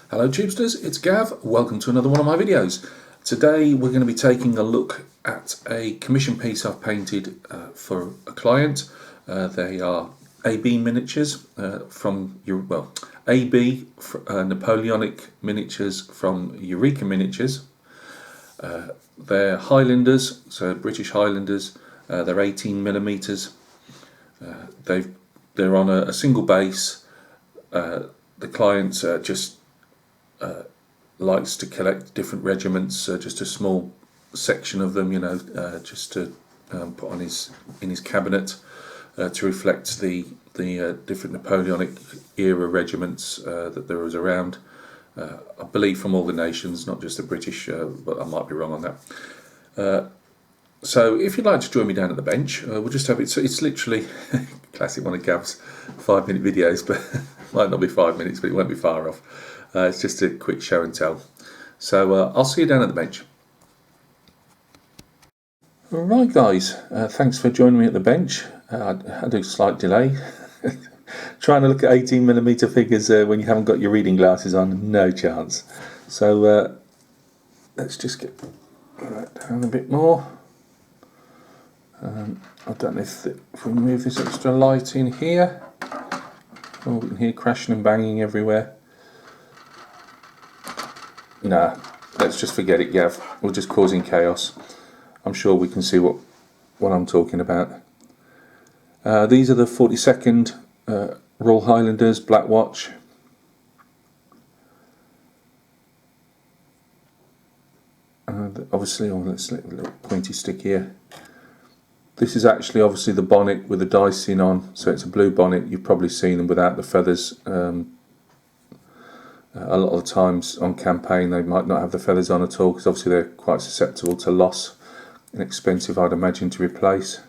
Hello Tubesters, it's Gav. Welcome to another one of my videos. Today we're going to be taking a look at a commission piece I've painted for a client. They are AB miniatures from Napoleonic miniatures from Eureka Miniatures. They're Highlanders, so British Highlanders. They're 18 millimeters. They're on a single base. The client just likes to collect different regiments, just a small section of them, just to put on in his cabinet to reflect the different Napoleonic era regiments that there was around. I believe from all the nations, not just the British, but I might be wrong on that. So if you'd like to join me down at the bench, we'll just have it's literally classic one of Gav's 5-minute videos, but might not be 5 minutes, but it won't be far off. It's just a quick show and tell. So I'll see you down at the bench. Alright guys, thanks for joining me at the bench. I had a slight delay. Trying to look at 18mm figures when you haven't got your reading glasses on, no chance. So let's just get that down a bit more. I don't know if we move this extra light in here. Oh, we can hear crashing and banging everywhere. Nah, let's just forget it, Gav. We're just causing chaos. I'm sure we can see what I'm talking about. These are the 42nd Royal Highlanders Black Watch. Obviously, let's let a little pointy stick here. This is actually obviously the bonnet with the dicing on, so it's a blue bonnet. You've probably seen them without the feathers. A lot of the times on campaign they might not have the feathers on at all, because obviously they're quite susceptible to loss and expensive, I'd imagine, to replace.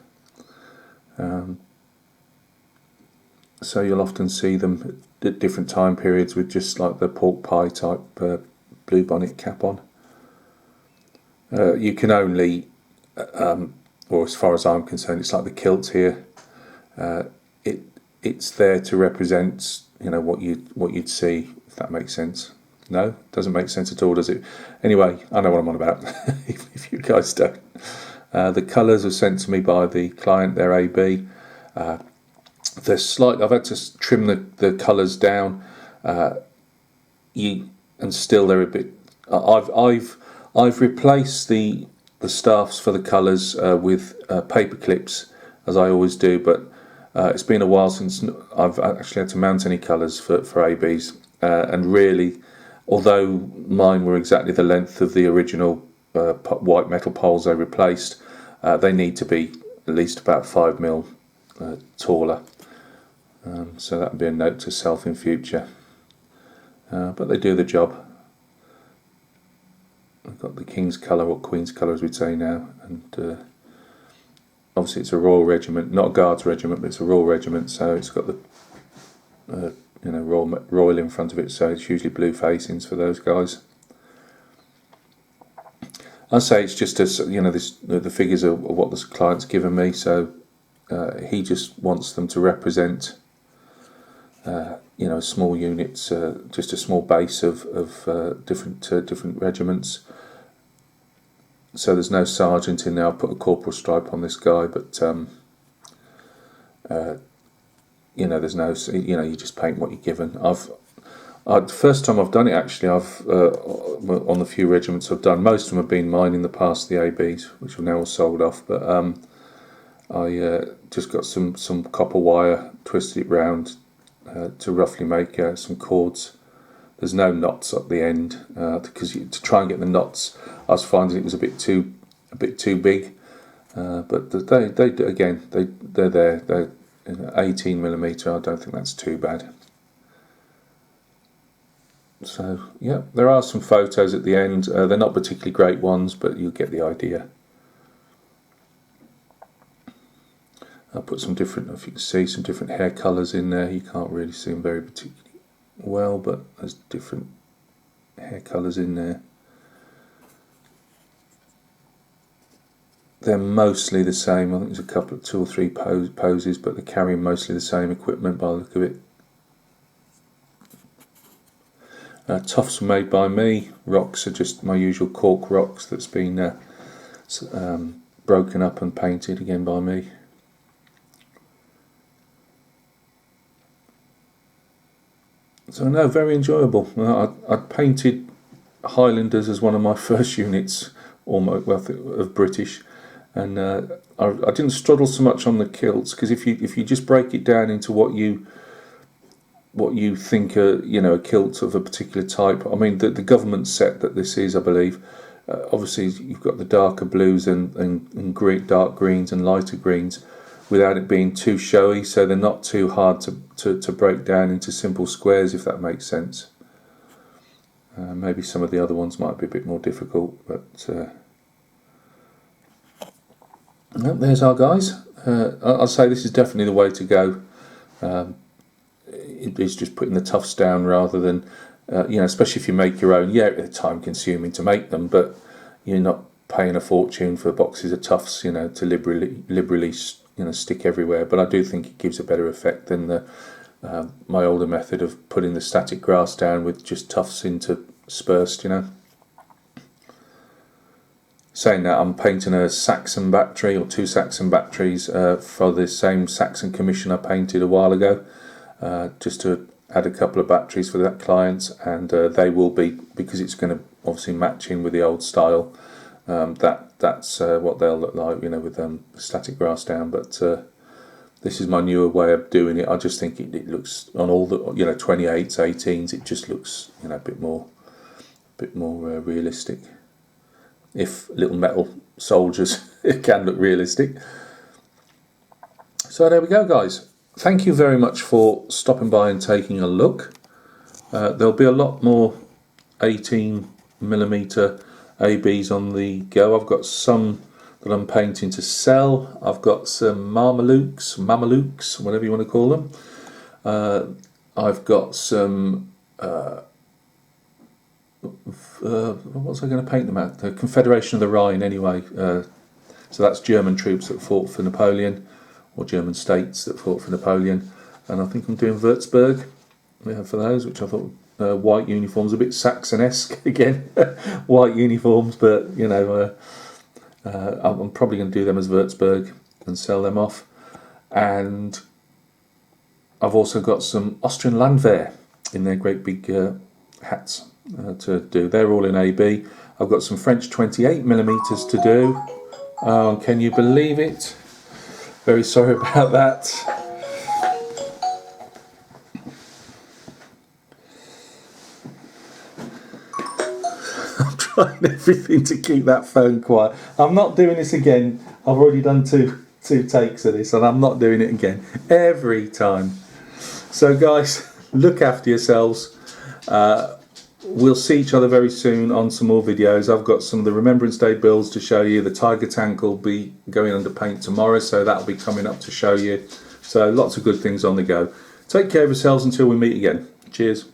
So you'll often see them at different time periods with just like the pork pie type blue bonnet cap on. You can only, or as far as I'm concerned, it's like the kilt here. It's there to represent, what you'd see, if that makes sense. No, doesn't make sense at all, does it? Anyway, I know what I'm on about. if you guys don't. The colours are sent to me by the client. They're AB. They're slight. I've had to trim the colours down. And still they're a bit. I've replaced the staffs for the colours with paper clips, as I always do, but it's been a while since I've actually had to mount any colours for ABs, and really, although mine were exactly the length of the original white metal poles I replaced, they need to be at least about 5mm taller, so that would be a note to self in future, but they do the job. I've got the King's colour, or Queen's colour as we'd say now, and obviously it's a Royal Regiment, not a Guards Regiment, but it's a Royal Regiment, so it's got the Royal in front of it, so it's usually blue facings for those guys. I say it's just the figures are what the client's given me, so he just wants them to represent small units, just a small base of different regiments. So there's no sergeant in there. I'll put a corporal stripe on this guy, but there's no, you just paint what you're given. The first time I've done it, actually, on the few regiments I've done, most of them have been mine in the past, the ABs, which have now all sold off, but I just got some copper wire, twisted it round to roughly make some cords. There's no knots at the end, because to try and get the knots, I was finding it was a bit too big. But they're there. They're 18mm. I don't think that's too bad. So yeah, there are some photos at the end. They're not particularly great ones, but you'll get the idea. I'll put some different, if you can see, some different hair colours in there. You can't really see them very particularly well, but there's different hair colours in there. They're mostly the same. I think there's a couple of 2 or 3 poses, but they're carrying mostly the same equipment by the look of it. Tufts were made by me. Rocks are just my usual cork rocks that's been broken up and painted again by me. So no, very enjoyable. I painted Highlanders as one of my first units, almost, well, of British, and I didn't struggle so much on the kilts, because if you just break it down into what you think a kilt of a particular type. I mean, the government set that this is, I believe. Obviously, you've got the darker blues and dark greens and lighter greens, without it being too showy, so they're not too hard to break down into simple squares, if that makes sense. Maybe some of the other ones might be a bit more difficult, but there's our guys. I'll say this is definitely the way to go. It is just putting the Tufts down rather than, especially if you make your own. Yeah, it's time consuming to make them, but you're not paying a fortune for boxes of Tufts, to liberally stick everywhere. But I do think it gives a better effect than my older method of putting the static grass down with just Tufts interspersed. Saying that, I'm painting a Saxon battery, or 2 Saxon batteries, for the same Saxon commission I painted a while ago, just to add a couple of batteries for that client, and they will be, because it's going to obviously match in with the old style. That's what they'll look like, with static grass down. But this is my newer way of doing it. I just think it looks, on all the 28s, 18s, it just looks a bit more realistic. If little metal soldiers it can look realistic. So there we go, guys. Thank you very much for stopping by and taking a look. There'll be a lot more 18mm ABs on the go. I've got some that I'm painting to sell. I've got some Mamelukes, whatever you want to call them. I've got some what was I going to paint them at? The Confederation of the Rhine, anyway. So that's German troops that fought for Napoleon, or German states that fought for Napoleon. And I think I'm doing Würzburg for those, which I thought white uniforms, a bit Saxon-esque again. White uniforms, but I'm probably going to do them as Würzburg and sell them off. And I've also got some Austrian Landwehr in their great big hats to do. They're all in AB. I've got some French 28mm to do. Oh, can you believe it? Very sorry about that. I'm trying everything to keep that phone quiet. I'm not doing this again. I've already done two takes of this, and I'm not doing it again every time. So guys, look after yourselves. We'll see each other very soon on some more videos. I've got some of the Remembrance Day builds to show you. The Tiger Tank will be going under paint tomorrow, so that'll be coming up to show you. So lots of good things on the go. Take care of yourselves until we meet again. Cheers.